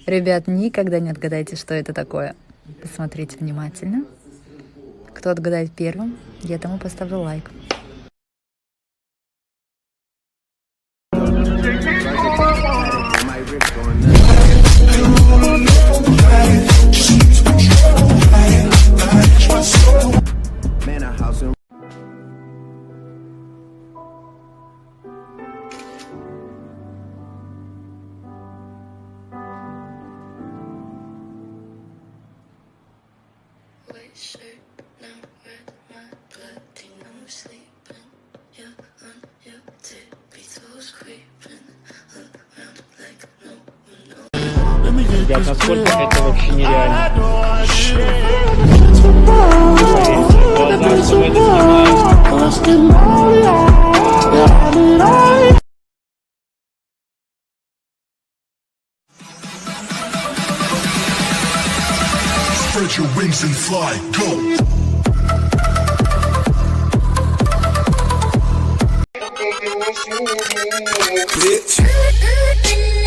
Ребят, никогда не отгадайте, что это такое. Посмотрите внимательно. Кто отгадает первым, я тому поставлю лайк. Ребят, насколько это вообще нереально. Spread your wings and fly, go! Bitch.